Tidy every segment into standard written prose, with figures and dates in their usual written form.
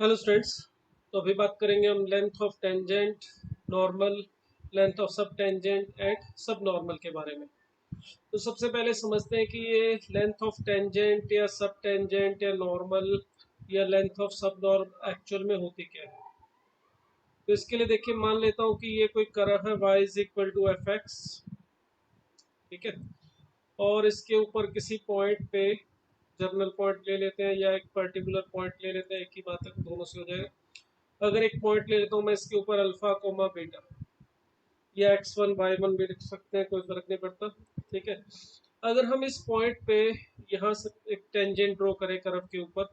Hello students. तो अभी बात करेंगे हम length of tangent, normal, length of sub tangent and sub normal के बारे में। तो सबसे पहले समझते हैं कि ये लेंथ ऑफ टेंजेंट या सब टेंजेंट या नॉर्मल या length of sub normal actual में होती क्या है। तो इसके लिए देखिए, मान लेता हूँ कि ये कोई कर्व है y is equal to F X, ठीक है। और इसके ऊपर किसी पॉइंट पे जर्नल पॉइंट ले लेते हैं या एक पर्टिकुलर पॉइंट ले लेते हैं, एक ही बात है, दोनों से हो जाएगा। अगर एक पॉइंट ले लेता हूँ मैं, इसके ऊपर अल्फा कोमा बीटा या x1 y1 भी लिख सकते हैं, कोई फर्क नहीं पड़ता, ठीक है। अगर हम इस पॉइंट पे यहाँ से एक टेंजेंट ड्रॉ करें कर्व के ऊपर,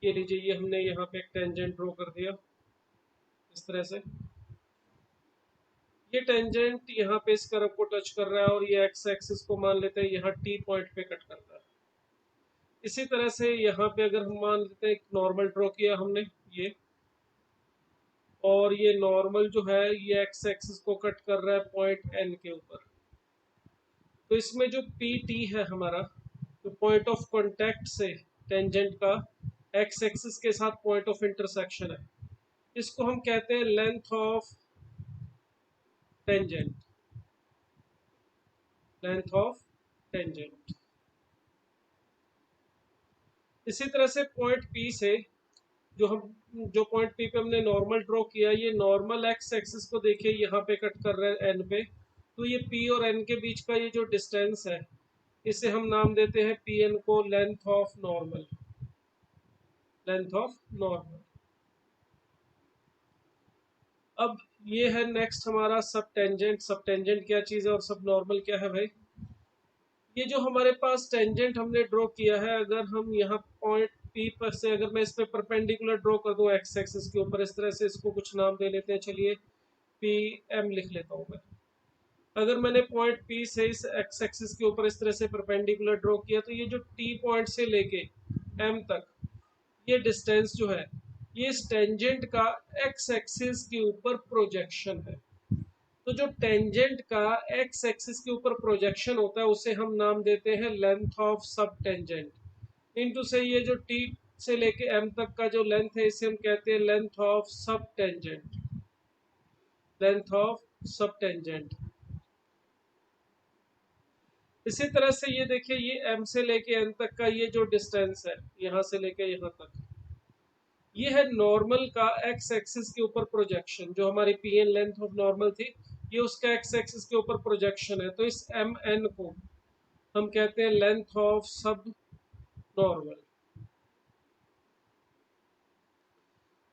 ये लीजिए, ये हमने यहाँ पे एक टेंजेंट ड्रॉ कर दिया इस तरह से। ये टेंजेंट यहाँ पे इस कर्व को टच कर रहा है और ये एक्स एक्सिस को मान लेते हैं यहाँ टी पॉइंट पे कट करता है। इसी तरह से यहाँ पे अगर हम मान लेते हैं एक नॉर्मल ड्रॉ किया हमने ये, और ये नॉर्मल जो है ये एक्स एक्सिस को कट कर रहा है पॉइंट एन के ऊपर। तो इसमें जो पी टी है हमारा, जो पॉइंट ऑफ कांटेक्ट से टेंजेंट का एक्स एक्सिस के साथ पॉइंट ऑफ इंटरसेक्शन है, इसको हम कहते हैं length of tangent, length of tangent. इसी तरह से पॉइंट पी से जो पॉइंट पी पे हमने नॉर्मल ड्रॉ किया, ये नॉर्मल एक्स एक्सिस को देखिए यहाँ पे कट कर रहा है एन पे। तो ये पी और एन के बीच का ये जो डिस्टेंस है, इसे हम नाम देते हैं पी एन को length of normal, length of normal. अब ये है नेक्स्ट हमारा सब टेंजेंट। सब टेंजेंट क्या चीज़ है और सब नॉर्मल क्या है भाई। ये जो हमारे पास टेंजेंट हमने ड्रॉ किया है, अगर हम यहाँ पॉइंट पी पर से अगर मैं इस पे परपेंडिकुलर ड्रॉ कर दूं एक्स एक्सिस के ऊपर इस तरह से, इसको कुछ नाम दे लेते हैं, चलिए पी एम लिख लेता हूँ मैं। अगर मैंने पॉइंट पी से इस एक्स एक्सिस के ऊपर इस तरह से परपेंडिकुलर ड्रॉ किया, तो ये जो टी पॉइंट से लेके एम तक ये डिस्टेंस जो है, ये इस टेंजेंट का एक्स एक्सिस के ऊपर प्रोजेक्शन है। तो जो टेंजेंट का एक्स एक्सिस के ऊपर प्रोजेक्शन होता है उसे हम नाम देते हैं length of sub tangent. Into से ये जो टी से लेके एम तक का जो लेंथ है, इसे हम कहते हैं length of sub tangent, length of sub tangent. इसी तरह से ये देखिए, ये एम से लेके एन तक का ये जो डिस्टेंस है, यहाँ से लेके यहाँ तक, ये है नॉर्मल का एक्स एक्सिस के ऊपर प्रोजेक्शन। जो हमारी P N length of normal थी, ये उसका एक्स एक्सिस के ऊपर प्रोजेक्शन है। तो इस एम एन को हम कहते हैं लेंथ ऑफ सब नॉर्मल।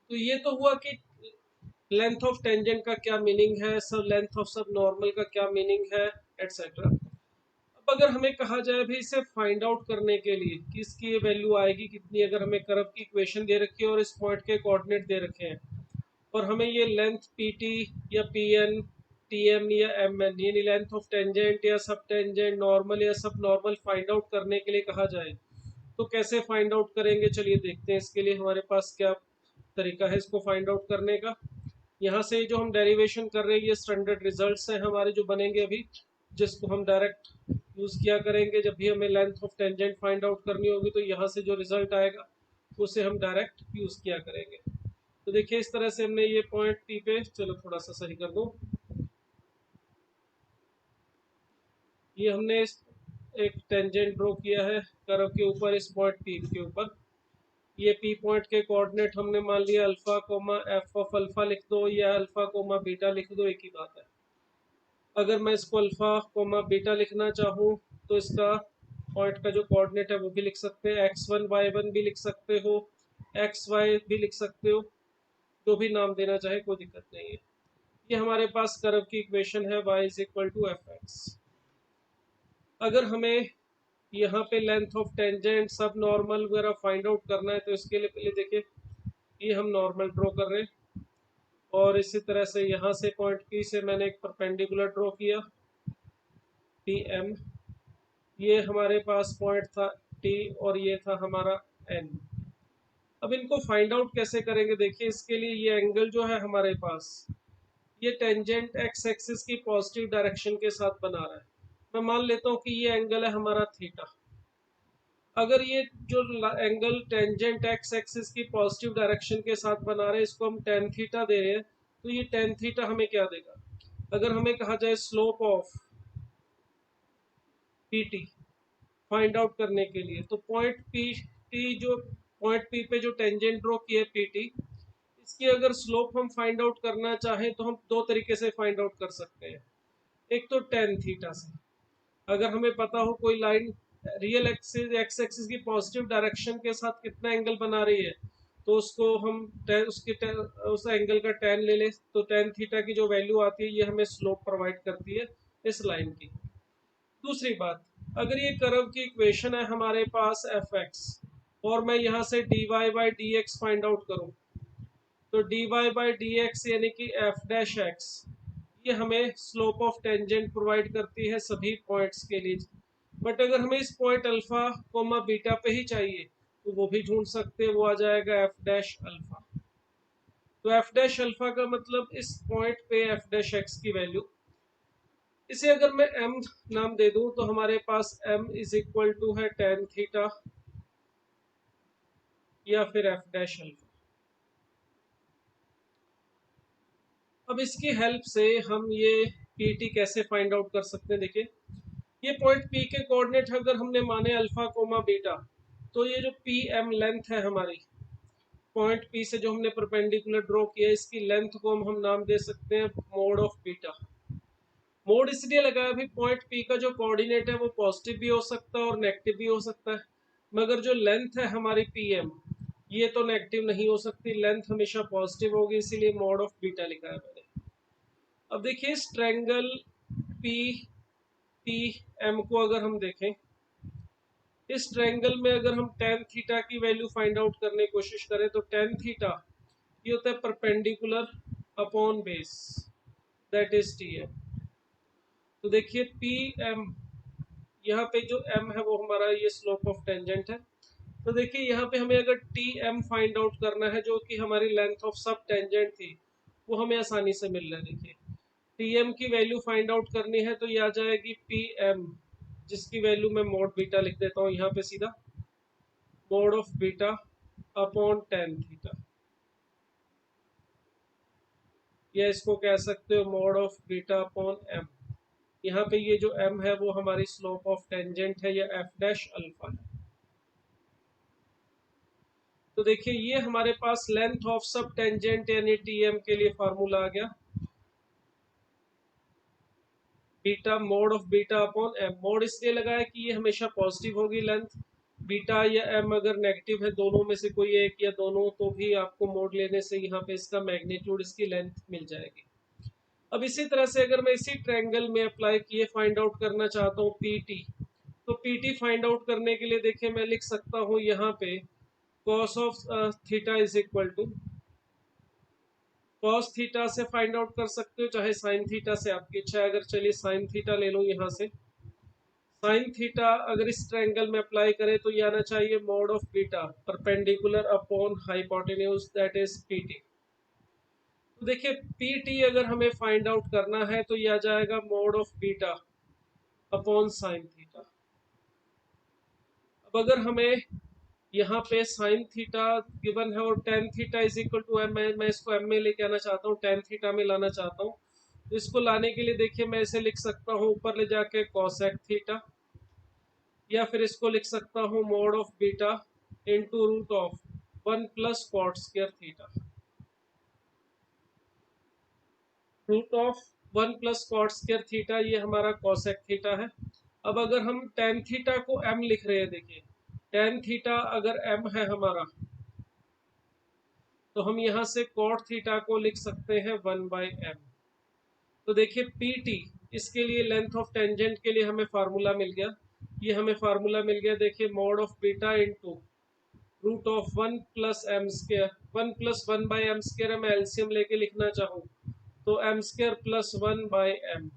तो ये तो हुआ कि लेंथ ऑफ टेंजेंट का क्या मीनिंग है, सब लेंथ ऑफ सब नॉर्मल का क्या मीनिंग है, एटसेट्रा। अब अगर हमें कहा जाए भी इसे फाइंड आउट करने के लिए कि इसकी ये वैल्यू आएगी कितनी, अगर हमें कर्व की इक्वेशन दे रखी है और इस पॉइंट के कोऑर्डिनेट दे रखे हैं, और हमें ये लेंथ पी टी या पी एन टी एम या एम एन, यानी लेंथ ऑफ टेंजेंट या सब टेंजेंट, नॉर्मल या सब नॉर्मल फाइंड आउट करने के लिए कहा जाए, तो कैसे फाइंड आउट करेंगे, चलिए देखते हैं। इसके लिए हमारे पास क्या तरीका है इसको फाइंड आउट करने का। यहाँ से जो हम डेरिवेशन कर रहे हैं, ये स्टैंडर्ड रिजल्ट्स हैं हमारे जो बनेंगे अभी, जिसको हम डायरेक्ट यूज किया करेंगे जब भी हमें length of tangent find out करनी होगी। तो यहाँ से जो रिजल्ट आएगा उसे हम डायरेक्ट यूज किया करेंगे। तो देखिए, इस तरह से हमने ये पॉइंट पी पे, चलो थोड़ा सा सही कर दो, ये हमने एक टेंजेंट ड्रॉ किया है कर्व के ऊपर इस पॉइंट पी के ऊपर। ये पी पॉइंट के कोऑर्डिनेट हमने मान लिया alpha coma F of alpha लिख दो या अल्फा कोमा बीटा लिख दो, एक ही बात है। अगर मैं इसको अल्फा कोमा बीटा लिखना चाहूँ, तो इसका पॉइंट का जो कोऑर्डिनेट है वो भी लिख सकते हैं, x1 y1 भी लिख सकते हो, xy भी लिख सकते हो, जो भी नाम देना चाहे कोई दिक्कत नहीं है। ये हमारे पास कर्व की इक्वेशन है y is equal to F X. अगर हमें यहाँ पे length of tangent sub normal वगैरह फाइंड आउट करना है, तो इसके लिए पहले देखिए, ये हम नॉर्मल ड्रॉ कर रहे हैं, और इसी तरह से यहाँ से पॉइंट पी से मैंने एक परपेंडिकुलर ड्रॉ किया पी एम। ये हमारे पास पॉइंट था टी और ये था हमारा एन। अब इनको फाइंड आउट कैसे करेंगे, देखिए इसके लिए ये एंगल जो है हमारे पास, ये टेंजेंट एक्स एक्सिस की पॉजिटिव डायरेक्शन के साथ बना रहा है। मैं मान लेता हूँ कि ये एंगल है हमारा थीटा। अगर ये जो एंगल टेंजेंट एक्स एक्सिस की पॉजिटिव डायरेक्शन के साथ बना रहे हैं, इसको हम टेन थीटा दे रहे हैं, तो ये टेन थीटा हमें क्या देगा? अगर हमें कहा जाए slope of PT find out करने के लिए, तो पॉइंट पी टी जो पॉइंट पी पे जो टेंजेंट ड्रॉ की है पीटी, इसकी अगर स्लोप हम फाइंड आउट करना चाहें तो हम दो तरीके से फाइंड आउट कर सकते हैं। एक तो टेन थीटा से, अगर हमें पता हो कोई line real axis x axis की पॉजिटिव डायरेक्शन के साथ कितना एंगल बना रही है, तो उसको हम उस एंगल का टेन ले ले, तो टेन थीटा की जो वैल्यू आती है ये हमें स्लोप प्रोवाइड करती है इस लाइन की। दूसरी बात, अगर ये कर्व की इक्वेशन है हमारे पास एफ एक्स, और मैं यहाँ से D Y by D X find out करूँ, तो D Y by D X यानी कि एफ डैश एक्स, ये हमें स्लोप ऑफ टेंजेंट प्रोवाइड करती है सभी पॉइंट्स के लिए। बट अगर हमें इस पॉइंट अल्फा कोमा बीटा पे ही चाहिए, तो वो भी ढूंढ सकते हैं, वो आ जाएगा एफ डैश अल्फा। तो एफ डैश अल्फा का मतलब इस पॉइंट पे एफ डैश एक्स की वैल्यू, इसे अगर मैं m नाम दे दूं, तो हमारे पास m इज इक्वल टू है टेन थीटा या फिर एफ डैश अल्फा। अब इसकी हेल्प से हम ये pt कैसे फाइंड आउट कर सकते हैं? देखिए, ये पॉइंट p के कोऑर्डिनेट अगर हमने माने अल्फा कोमा बीटा, तो ये जो पी एम लेंथ है हमारी, पॉइंट p से जो हमने परपेंडिकुलर ड्रॉ किया, इसकी लेंथ को हम नाम दे सकते हैं मोड ऑफ बीटा। मोड इसलिए लगाया भाई, पॉइंट पी का जो कोऑर्डिनेट है वो पॉजिटिव भी हो सकता है और नेगेटिव भी हो सकता है, मगर जो लेंथ है हमारी पी एम, ये तो नेगेटिव नहीं हो सकती, लेंथ हमेशा पॉजिटिव होगी, इसीलिए मोड ऑफ बीटा लिखा है मैंने। अब देखिए, इस ट्रायंगल पी टी एम को अगर हम देखें, इस ट्रायंगल में अगर हम टेन थीटा की वैल्यू फाइंड आउट करने की कोशिश करें, तो टेन थीटा ये होता है perpendicular upon base, that is T M. तो देखिए पी एम, यहाँ पे जो m है वो हमारा ये स्लोप ऑफ टेंजेंट है। तो देखिए यहाँ पे हमें अगर टी एम फाइंड आउट करना है, जो कि हमारी लेंथ ऑफ सब टेंजेंट थी, वो हमें आसानी से मिल रहा है। देखिए, टी एम की वैल्यू फाइंड आउट करनी है, तो ये आ जाएगी पी एम, जिसकी वैल्यू मैं मोड बीटा लिख देता हूँ यहाँ पे सीधा, mod of beta upon tan theta, या इसको कह सकते हो mod of beta upon M. यहाँ पे ये जो m है वो हमारी स्लोप ऑफ टेंजेंट है, या एफ डैश अल्फा है। तो देखिए, ये हमारे पास लेंथ ऑफ सब टेंजेंट यानी टीएम के लिए फार्मूला आ गया, beta mod of beta upon M. Mod इसलिए लगाया कि ये हमेशा पॉजिटिव होगी लेंथ, बीटा या एम अगर नेगेटिव है, दोनों में से कोई एक या दोनों, तो भी आपको मोड लेने से यहाँ पे इसका मैग्नीट्यूड, इसकी लेंथ मिल जाएगी। अब इसी तरह से अगर मैं इसी ट्रायंगल में अप्लाई किए फाइंड आउट करना चाहता हूँ पीटी, तो पीटी फाइंड आउट करने के लिए देखिए मैं लिख सकता हूँ यहाँ पे cos of theta is equal to, cos theta से फाइंड आउट कर सकते हो, चाहे साइन थीटा से, आपकी इच्छा है। अगर चलिए साइन थीटा ले लो यहाँ से, साइन थीटा अगर इस ट्रायंगल में अप्लाई करें तो ये आना चाहिए mode of beta perpendicular upon hypotenuse, that is PT. तो देखिए पीटी अगर हमें फाइंड आउट करना है, तो ये आ जाएगा mod of beta upon sine theta. अब अगर हमें यहाँ पे साइन थीटा गिवन है और tan theta is equal to M, मैं इसको एम में लेके आना चाहता हूँ, टेन थीटा में लाना चाहता हूँ, तो इसको लाने के लिए देखिए मैं इसे लिख सकता हूँ ऊपर ले जाके कॉसेक थीटा, या फिर इसको लिख सकता हूँ mod of beta into root of one plus cot square theta, root of one plus cot square theta, ये हमारा कॉसेक थीटा है। अब अगर हम टेन थीटा को एम लिख रहे हैं, देखिए टेन थीटा अगर एम है हमारा, तो हम यहाँ से कॉट थीटा को लिख सकते हैं वन बाई एम। तो देखिए पी टी, इसके लिए लेंथ ऑफ टेंजेंट के लिए हमें फार्मूला मिल गया, ये हमें फार्मूला मिल गया, देखिए mod of beta into root of one plus M square, one plus one by M square, मैं एलसीएम लेके लिखना चाहूँ तो M square plus one by M.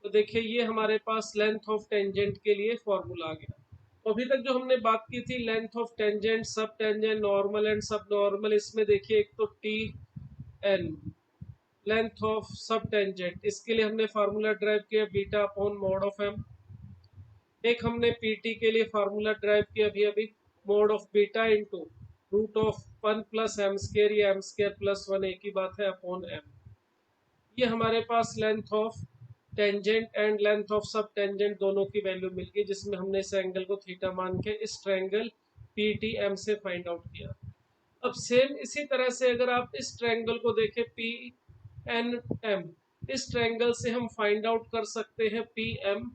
तो देखिए ये हमारे पास लेंथ ऑफ टेंजेंट के लिए फॉर्मूला आ गया। तो अभी तक जो हमने बात की थी length of tangent, sub tangent, normal and sub normal, इसमें देखिए एक तो T N length of sub tangent, इसके लिए हमने फार्मूला ड्राइव किया beta upon mod of M. एक हमने पीटी के लिए फार्मूला ड्राइव किया अभी अभी, mod of beta into root of 1 plus M square, या एम स्केयर प्लस 1 एक ही बात है, अपॉन एम। ये हमारे पास length of tangent and length of sub tangent दोनों की वैल्यू मिल गई, जिसमें हमने इस एंगल को थीटा मान के इस ट्रायंगल पीटीएम से फाइंड आउट किया। अब सेम इसी तरह से अगर आप इस ट्रायंगल को देखें पी एन एम, इस ट्रायंगल से हम फाइंड आउट कर सकते हैं P M,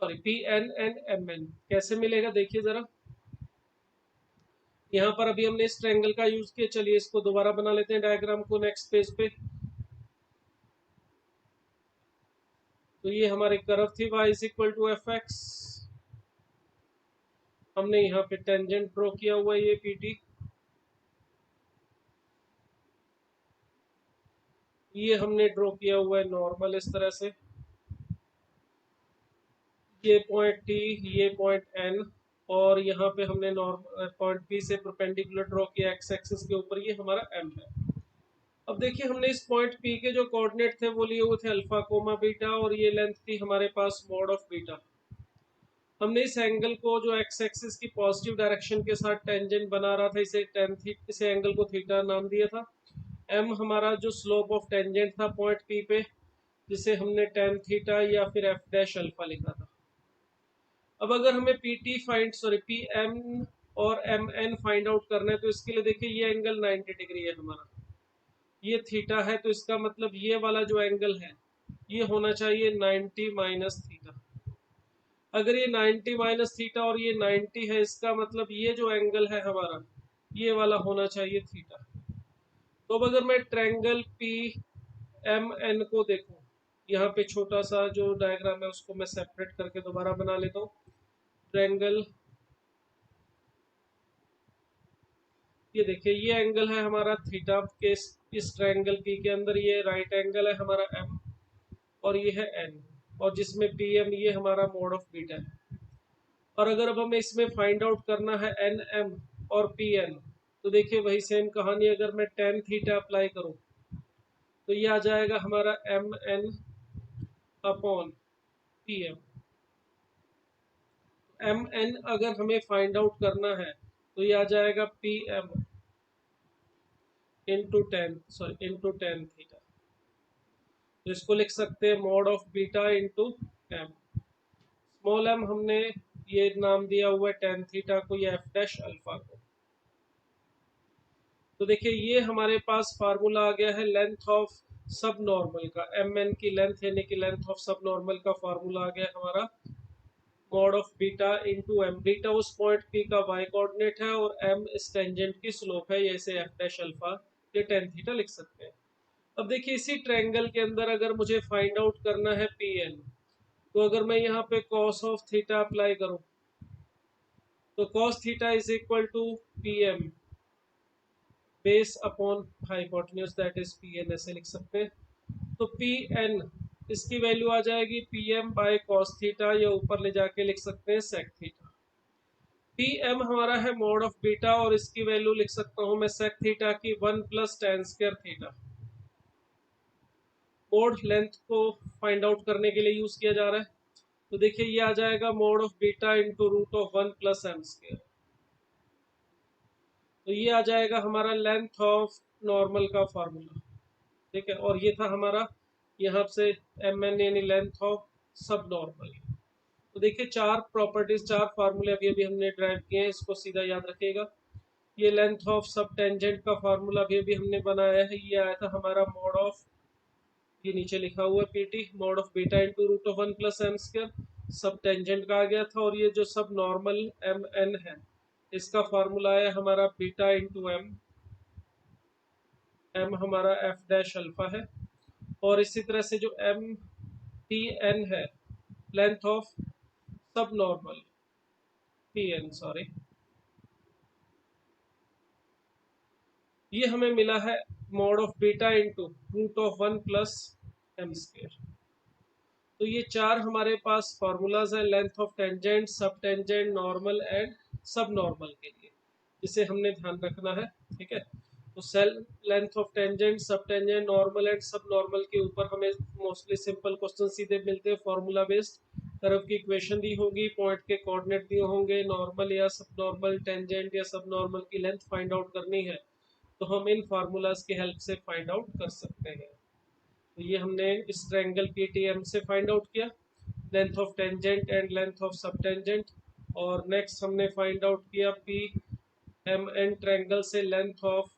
sorry P N and M N. कैसे मिलेगा देखिए जरा, यहाँ पर अभी हमने इस ट्रायंगल का यूज किया, चलिए इसको दोबारा बना लेते हैं डायग्राम को नेक्स्ट पेज पे। तो ये हमारी कर्व थी y is equal to F X, हमने यहाँ पे टेंजेंट ड्रॉ किया हुआ है ये पीटी, ये हमने ड्रॉ किया हुआ है नॉर्मल इस तरह से, ये पॉइंट टी, ये पॉइंट एन, और यहाँ पे हमने नॉर्मल पॉइंट पी से परपेंडिकुलर ड्रॉ किया एक्स एक्सिस के ऊपर, ये हमारा एम है। अब देखिए हमने इस पॉइंट पी के जो कोऑर्डिनेट थे वो लिए हुए थे अल्फा कोमा बीटा, और ये लेंथ थी हमारे पास मॉड ऑफ बीटा। हमने इस एंगल को जो एक्स एक्सिस की पॉजिटिव डायरेक्शन के साथ टेंजेंट बना रहा था, इसे एंगल को थीटा नाम दिया था। एम हमारा जो स्लोप ऑफ टेंजेंट था पॉइंट पी पे, जिसे हमने टेन थीटा या फिर एफ डैश अल्फा लिखा था। अब अगर हमें P T find sorry P M और एम एन फाइंड आउट करना है, तो इसके लिए देखिए ये एंगल 90 डिग्री है हमारा, ये थीटा है, तो इसका मतलब ये वाला जो एंगल है ये होना चाहिए 90 माइनस थीटा। अगर ये 90 माइनस थीटा और ये 90 है, इसका मतलब ये जो एंगल है हमारा ये वाला होना चाहिए थीटा। तो अब अगर मैं ट्रायंगल पी एम एन को देखूं, यहाँ पे छोटा सा जो डायग्राम है उसको मैं सेपरेट करके दोबारा बना लेता हूँ। ट्रायंगल, ये देखिए ये एंगल है हमारा थीटा के, इस ट्रायंगल पी के अंदर ये राइट एंगल है हमारा एम, और ये है एन, और जिसमें पी एम ये हमारा मोड ऑफ बीटा है। और अगर अब हमें इसमें फाइंड आउट करना है एन एम और पी एन, तो देखिए वही सेम कहानी, अगर मैं टेन थीटा अप्लाई करूं तो ये आ जाएगा हमारा M N upon P M. M N अगर हमें फाइंड आउट करना है तो ये आ जाएगा P M into tan theta. तो इसको लिख सकते हैं mod of beta into M. Small M हमने ये नाम दिया हुआ है टेन थीटा को, या एफ डैश अल्फा को। तो देखिए ये हमारे पास फार्मूला आ गया है लेंथ ऑफ सब नॉर्मल का, एम एन की लेंथ यानी कि लेंथ ऑफ सब नॉर्मल का फार्मूला आ गया हमारा mod of beta into M. Beta उस पॉइंट पी का वाई कोऑर्डिनेट है और एम इस टेंजेंट की स्लोप है, जैसे एफ डैश अल्फा, ये टेन थीटा लिख सकते हैं। अब देखिए इसी ट्रायंगल के अंदर अगर मुझे फाइंड आउट करना है पी एन, तो अगर मैं यहाँ पे कॉस ऑफ थीटा अप्लाई करूं, तो cos theta is equal to P M base upon hypotenuse that is P N, ऐसे लिख सकते हैं। तो पी एन इसकी वैल्यू आ जाएगी P M by cos theta, या ऊपर ले जाके लिख सकते हैं सेक थीटा। पी एम हमारा है मॉड ऑफ बीटा, और इसकी वैल्यू लिख सकता हूं मैं सेक थीटा की 1 plus ten square theta. Mode length को फाइंड आउट करने के लिए यूज किया जा रहा है। तो देखिए ये आ जाएगा mod of beta into root of 1 plus M square. तो ये आ जाएगा हमारा लेंथ ऑफ नॉर्मल का फार्मूला, ठीक है। और ये था हमारा यहाँ से एम एन यानी लेंथ ऑफ सब नॉर्मल। तो देखिए चार प्रॉपर्टीज, चार फार्मूले अभी अभी हमने ड्राइव किए हैं, इसको सीधा याद रखिएगा। ये लेंथ ऑफ सब टेंजेंट का फार्मूला अभी अभी हमने बनाया है, ये आया था हमारा मोड ऑफ, ये नीचे लिखा हुआ है PT, mod of beta into root of 1 plus M square, sub tangent का आ गया था। और ये जो सब नॉर्मल एम एन है, इसका फार्मूला है हमारा बीटा इंटू एम, एम हमारा एफ डैश अल्फा है। और इसी तरह से जो एम टी एन है, length of sub normal P N sorry, ये हमें मिला है mod of beta into root of 1 plus M square. तो ये चार हमारे पास फॉर्मूलाज है length of tangent, sub tangent, normal and sub normal के लिए, जिसे हमने ध्यान रखना है, ठीक है। तो cell length of tangent, sub tangent, normal and sub normal के ऊपर हमें मोस्टली सिंपल क्वेश्चन सीधे मिलते हैं फॉर्मूला बेस्ड। कर्व की इक्वेशन दी होगी, पॉइंट के कोऑर्डिनेट दिए होंगे, नॉर्मल या सब नॉर्मल, टेंजेंट या सब नॉर्मल की लेंथ फाइंड आउट करनी है, तो हम इन फार्मूलाज की हेल्प से फाइंड आउट कर सकते हैं। तो ये हमने इस ट्रायंगल पीटीएम से फाइंड आउट किया, length of tangent and length of sub tangent. और नेक्स्ट हमने फाइंड आउट किया पी एम एन ट्रायंगल से length of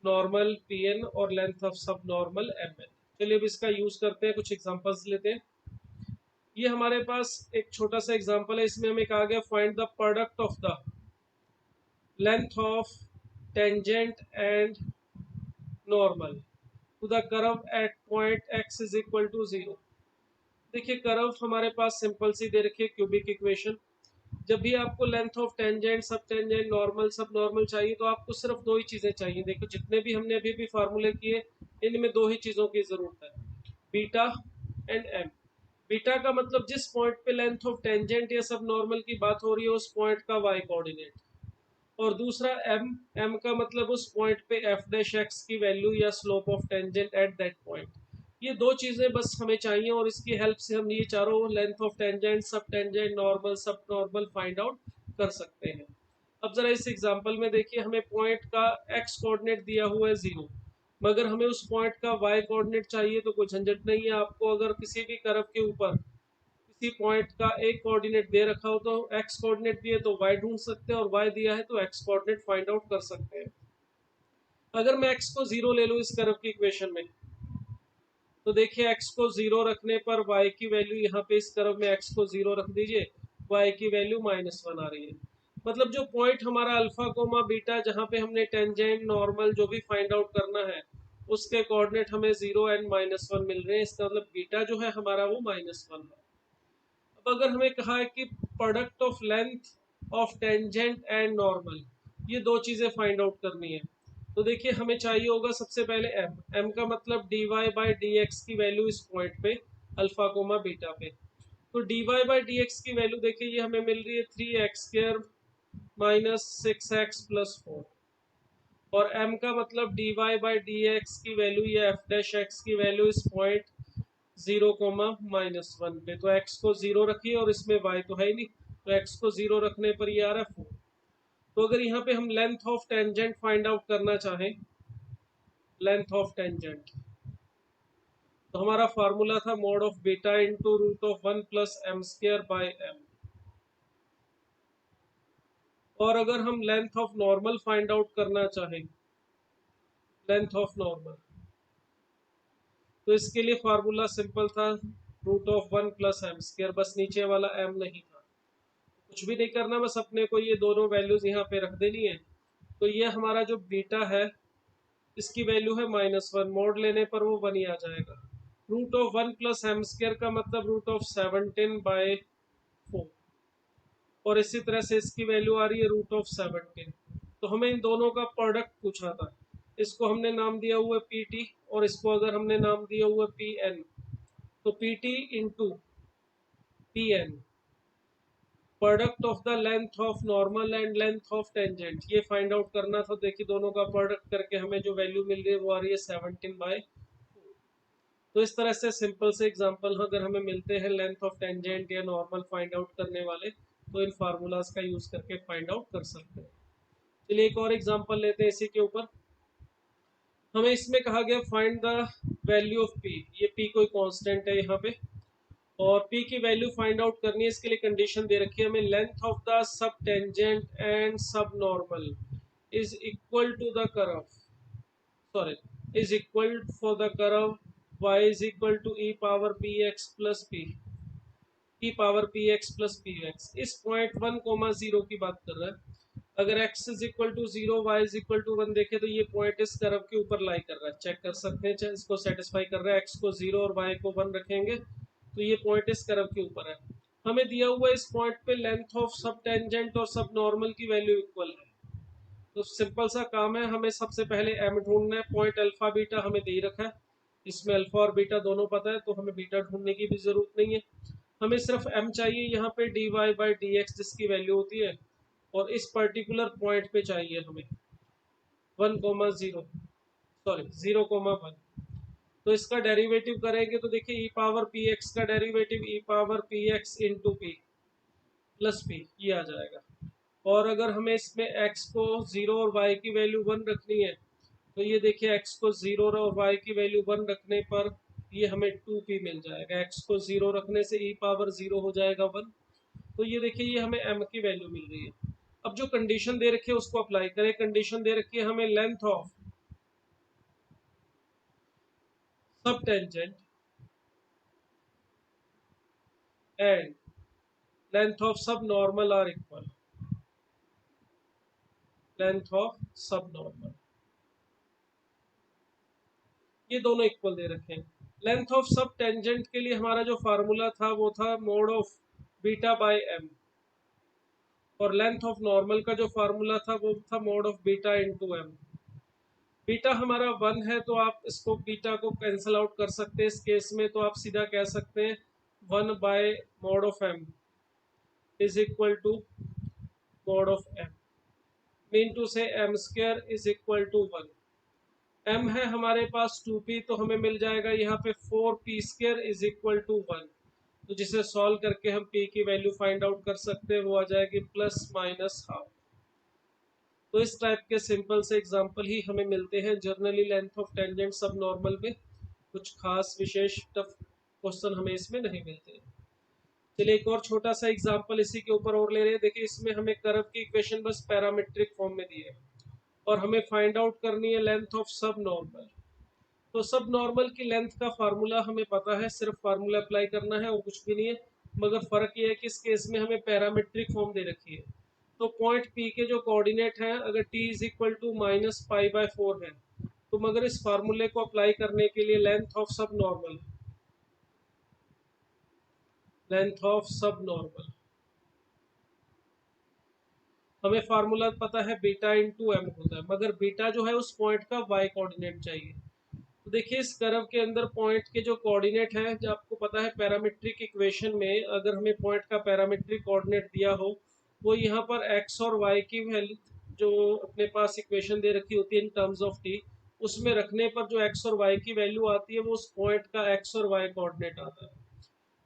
normal P N और length of sub normal M N. चलिए अब इसका यूज करते हैं, कुछ एग्जांपल्स लेते हैं। ये हमारे पास एक छोटा सा एग्जांपल है, इसमें हमें कहा गया find the product of the length of tangent and normal to the curve at point x is equal to 0। देखिए कर्व हमारे पास सिंपल सी दे रखी है, क्यूबिक इक्वेशन। जब भी आपको length of tangent, sub tangent, normal, सब नॉर्मल चाहिए तो आपको सिर्फ दो ही चीजें चाहिए। देखो जितने भी हमने अभी भी फार्मूले किए, इनमें दो ही चीजों की जरूरत है, बीटा एंड एम। बीटा का मतलब जिस पॉइंट पे लेंथ ऑफ टेंजेंट या सब नॉर्मल की बात हो रही है उस पॉइंट का वाई कोऑर्डिनेट, और दूसरा एम, एम का मतलब उस पॉइंट पे एफ डैश एक्स की वैल्यू या slope of tangent at that point. ये दो चीजें बस हमें चाहिए और इसकी हेल्प से हम ये चारों length of tangent, sub tangent, normal, सब नॉर्मल फाइंड आउट कर सकते हैं। अब जरा इस एग्जांपल में देखिए, हमें पॉइंट का एक्स कोऑर्डिनेट दिया हुआ है 0, मगर हमें उस पॉइंट का वाई कोऑर्डिनेट चाहिए। तो कोई झंझट नहीं है, आपको अगर किसी भी कर्व के ऊपर किसी पॉइंट का एक कोऑर्डिनेट दे रखा हो तो एक्स कोऑर्डिनेट दिए तो वाई ढूंढ सकते हैं, और वाई दिया है तो एक्स कोऑर्डिनेट फाइंड आउट कर सकते हैं। अगर मैं एक्स को 0 ले लूँ इस कर्व की इक्वेशन में, तो देखिए एक्स को 0 रखने पर वाई की वैल्यू, यहाँ पे इस कर्व में एक्स को 0 रख दीजिए, वाई की वैल्यू -1 आ रही है। मतलब जो पॉइंट हमारा अल्फा कोमा बीटा, जहाँ पे हमने टेंजेंट, नॉर्मल जो भी फाइंड आउट करना है, उसके कोऑर्डिनेट हमें 0 एंड -1 मिल रहे हैं। इसका मतलब बीटा जो है हमारा वो -1 है। अब अगर हमें कहा है कि product of length of tangent and normal, ये दो चीजें फाइंड आउट करनी है, तो देखिए हमें चाहिए होगा सबसे पहले एम। एम का मतलब D Y by D X की वैल्यू इस पॉइंट पे अल्फा कोमा बीटा पे। तो D Y by D X की वैल्यू देखिए ये हमें मिल रही है 3x² -6x+4, और m का मतलब D Y by D X की वैल्यू या एफ डैश एक्स की वैल्यू इस पॉइंट 0, -1 पे। तो x को 0 रखिए और इसमें y तो है ही नहीं, तो x को 0 रखने पर ये आ रहा है 4। तो अगर यहाँ पे हम length of tangent find out करना चाहें, लेंथ ऑफ टेंजेंट, तो हमारा फार्मूला था mod of beta into √1 plus m² by m। और अगर हम length of normal find out करना चाहें, लेंथ ऑफ नॉर्मल, तो इसके लिए फार्मूला सिंपल था √1 प्लस m², बस नीचे वाला m नहीं था, कुछ भी नहीं करना, बस अपने को ये दोनों वैल्यूज यहाँ पे रख देनी है। तो ये हमारा जो बीटा है इसकी वैल्यू है -1, मोड लेने पर वो 1 ही आ जाएगा। √1 प्लस m² का मतलब √17/4, और इसी तरह से इसकी वैल्यू आ रही है √17। तो हमें इन दोनों का प्रोडक्ट पूछा था, इसको हमने नाम दिया हुआ है पी टी, और इसको अगर हमने नाम दिया हुआ है पी एन, तो P T into P N, product of the length of normal and length of tangent, ये फाइंड आउट करना था। देखिए दोनों का प्रोडक्ट करके हमें जो वैल्यू मिल रही है वो आ रही है 17/4। तो इस तरह से सिंपल से एग्जांपल अगर हमें मिलते हैं लेंथ ऑफ टेंजेंट या नॉर्मल फाइंड आउट करने वाले, तो इन फार्मूलाज का यूज करके फाइंड आउट कर सकते हैं। चलिए एक और एग्जांपल लेते हैं इसी के ऊपर। हमें इसमें कहा गया find the value of P, ये पी कोई कांस्टेंट है यहाँ पे, और p की वैल्यू फाइंड आउट करनी है। इसके लिए कंडीशन दे रखी है हमें, length of the sub tangent and sub normal is equal to the curve, sorry, is equal for the curve y is equal to e power px plus p, e power px plus px। इस point 1, 0 की बात कर रहा है। अगर x is equal to 0, y is equal to 1 देखे तो ये पॉइंट इस कर्व के ऊपर लाई कर रहा है, चेक कर सकते हैं, इसको सेटिस्फाई कर रहा है। x को 0 और y को 1 रखेंगे तो ये पॉइंट इस कर्व के ऊपर है। हमें दिया हुआ इस पॉइंट पे लेंथ ऑफ सब टेंजेंट और सब नॉर्मल की वैल्यू इक्वल है। तो सिंपल सा काम है, हमें सबसे पहले m ढूंढना है। पॉइंट अल्फा बीटा हमें दे ही रखा है, इसमें अल्फा और बीटा दोनों पता है, तो हमें बीटा ढूंढने की भी जरूरत नहीं है। हमें सिर्फ m चाहिए यहाँ पे D Y by D X जिसकी वैल्यू होती है, और इस पर्टिकुलर पॉइंट पे चाहिए हमें 1, 0, सॉरी 0, 1। तो इसका डेरिवेटिव करेंगे तो देखिए ई पावर पी एक्स का derivative e power p x into p plus p, ये आ जाएगा। और अगर हमें इसमें x को 0 और y की वैल्यू 1 रखनी है तो ये देखिए x को 0 और y की वैल्यू 1 रखने पर ये हमें 2p मिल जाएगा। x को 0 रखने से e पावर 0 हो जाएगा 1। तो ये देखिए ये हमें m की वैल्यू मिल रही है। अब जो कंडीशन दे रखी है उसको अप्लाई करें। कंडीशन दे रखी है हमें length of sub tangent and length of sub normal are equal. Length of sub normal, ये दोनों इक्वल दे रखे हैं। लेंथ ऑफ सब टेंजेंट के लिए हमारा जो फार्मूला था वो था mod of beta by M, और लेंथ ऑफ नॉर्मल का जो फार्मूला था वो था mod of beta into M. Beta हमारा 1 है तो आप इसको बीटा को कैंसिल आउट कर सकते हैं इस केस में, तो आप सीधा कह सकते हैं 1 by mod of m is equal to mod of m, mean to say m square is equal to 1। m है हमारे पास 2p, तो हमें मिल जाएगा यहाँ पे 4p square is equal to 1। तो जिसे सॉल्व करके हम p की वैल्यू फाइंड आउट कर सकते हैं, वो आ जाएगी प्लस माइनस हाफ। तो इस टाइप के सिंपल से एग्जांपल ही हमें मिलते हैं generally length of tangent sub normal में। कुछ खास विशेष टफ क्वेश्चन हमें इसमें नहीं मिलते। चलिए एक और छोटा सा एग्जांपल इसी के ऊपर और ले रहे हैं। देखिए इसमें हमें कर्व की इक्वेशन बस पैरामीट्रिक फॉर्म में दी है और हमें फाइंड आउट करनी है लेंथ ऑफ सब नॉर्मल। तो सब नॉर्मल की लेंथ का फार्मूला हमें पता है, सिर्फ फार्मूला अप्लाई करना है और कुछ भी नहीं है। मगर फर्क ये है कि इस केस में हमें पैरामीट्रिक फॉर्म दे रखी है। तो पॉइंट पी के जो कोऑर्डिनेट हैं अगर t is equal to minus pi by 4 है, तो मगर इस फार्मूले को अप्लाई करने के लिए length of sub normal, length of sub normal हमें फार्मूला पता है बीटा इंटू एम होता है, मगर बीटा जो है उस पॉइंट का वाई कोऑर्डिनेट चाहिए। तो देखिए इस कर्व के अंदर पॉइंट के जो कोऑर्डिनेट है, जो आपको पता है पैरामीट्रिक इक्वेशन में अगर हमें पॉइंट का पैरामीट्रिक कोऑर्डिनेट दिया हो, वो यहाँ पर x और y की वैल्यू जो अपने पास इक्वेशन दे रखी होती है इन टर्म्स ऑफ t, उसमें रखने पर जो x और y की वैल्यू आती है वो उस पॉइंट का x और y कोऑर्डिनेट आता है।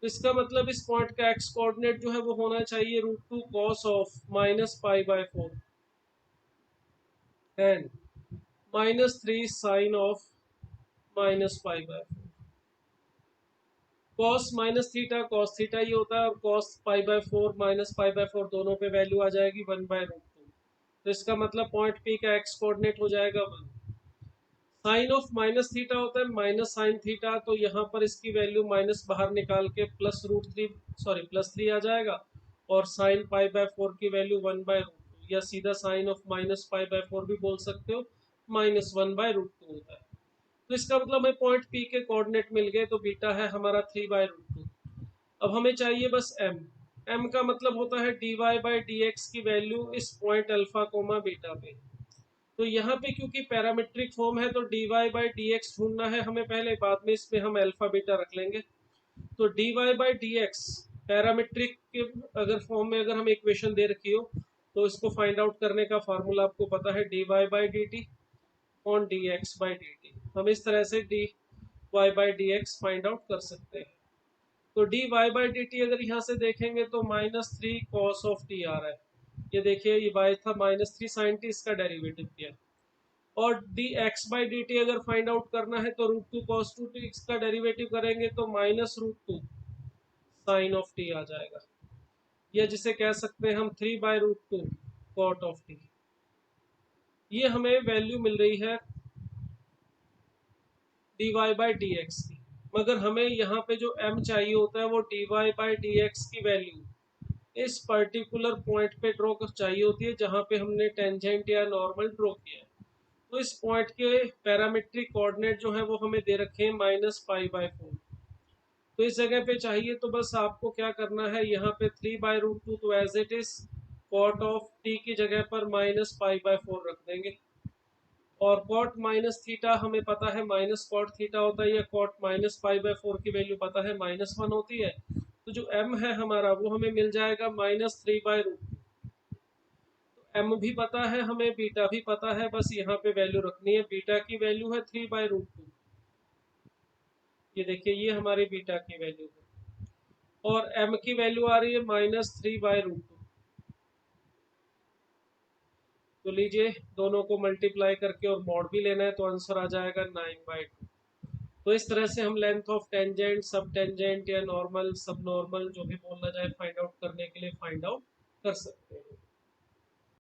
तो इसका मतलब इस पॉइंट का x कोऑर्डिनेट जो है वो होना चाहिए √2 cos of minus pi by 4 and -3 sine of minus pi by 4। Cos minus theta cos theta ही होता है, और cos pi by 4 minus pi by 4 दोनों पे वैल्यू आ जाएगी 1/√2। तो इसका मतलब पॉइंट पी का एक्स कोऑर्डिनेट हो जाएगा 1। साइन ऑफ माइनस थीटा होता है माइनस साइन थीटा, तो यहाँ पर इसकी वैल्यू माइनस बाहर निकाल के प्लस 3 आ जाएगा, और साइन पाई बाय 4 की वैल्यू 1/√2, या सीधा sine of minus pi by 4 भी बोल सकते हो, -1/√2 होता है। तो इसका मतलब हमें पॉइंट पी के कोऑर्डिनेट मिल गए, तो बीटा है हमारा 3/√2। अब हमें चाहिए बस m। m का मतलब होता है dy/dx की वैल्यू इस पॉइंट अल्फा कोमा बीटा पे। तो यहाँ पे क्योंकि पैरामीट्रिक फॉर्म है तो dy/dx ढूंढना है हमें पहले, बाद में इसमें हम अल्फा बीटा रख लेंगे। तो dy/dx पैरामीट्रिक के अगर फॉर्म में अगर हमें इक्वेशन दे रखी हो तो इसको फाइंड आउट करने का फार्मूला आपको पता है dy/dt ऑन dx/dt। हम इस तरह से dy/dx फाइंड आउट कर सकते हैं। तो dy/dt अगर यहाँ से देखेंगे तो -3 cos ऑफ t आ रहा है। ये देखिए ये y था -3 sin t, इसका डेरिवेटिव किया। और dx/dt अगर फाइंड आउट करना है तो √2 cos 2t, इसका डेरिवेटिव करेंगे तो -√2 sin ऑफ t आ जाएगा, या जिसे कह सकते हैं हम 3/√2 cot ऑफ t। ये हमें वैल्यू मिल रही है dy/dx की, मगर हमें यहाँ पे जो m चाहिए होता है वो dy/dx की वैल्यू इस पर्टिकुलर पॉइंट पे ड्रॉ चाहिए होती है जहाँ पे हमने टेंजेंट या नॉर्मल ड्रॉ किया है। तो इस पॉइंट के पैरामीट्रिक कोऑर्डिनेट जो है वो हमें दे रखे हैं -π/4। तो इस जगह पे चाहिए तो बस आपको क्या करना है, यहाँ पे 3/√2 तो as it is cot of t की जगह पर -π/4 रख देंगे। और कॉट माइनस थीटा हमें पता है माइनस कॉट थीटा होता है, या कॉट -π/4 की वैल्यू पता है -1 होती है। तो जो m है हमारा वो हमें मिल जाएगा -3/√2। तो m भी पता है हमें, बीटा भी पता है, बस यहाँ पे वैल्यू रखनी है। बीटा की वैल्यू है 3/√2 ये देखिए ये हमारी बीटा की वैल्यू है, और m की वैल्यू आ रही है -3/√2। तो लीजिए दोनों को मल्टीप्लाई करके और मॉड भी लेना है तो आंसर आ जाएगा 9/2। तो इस तरह से हम length of tangent, sub tangent या नॉर्मल सब नॉर्मल जो भी बोलना चाहे फाइंड आउट करने के लिए फाइंड आउट कर सकते हैं।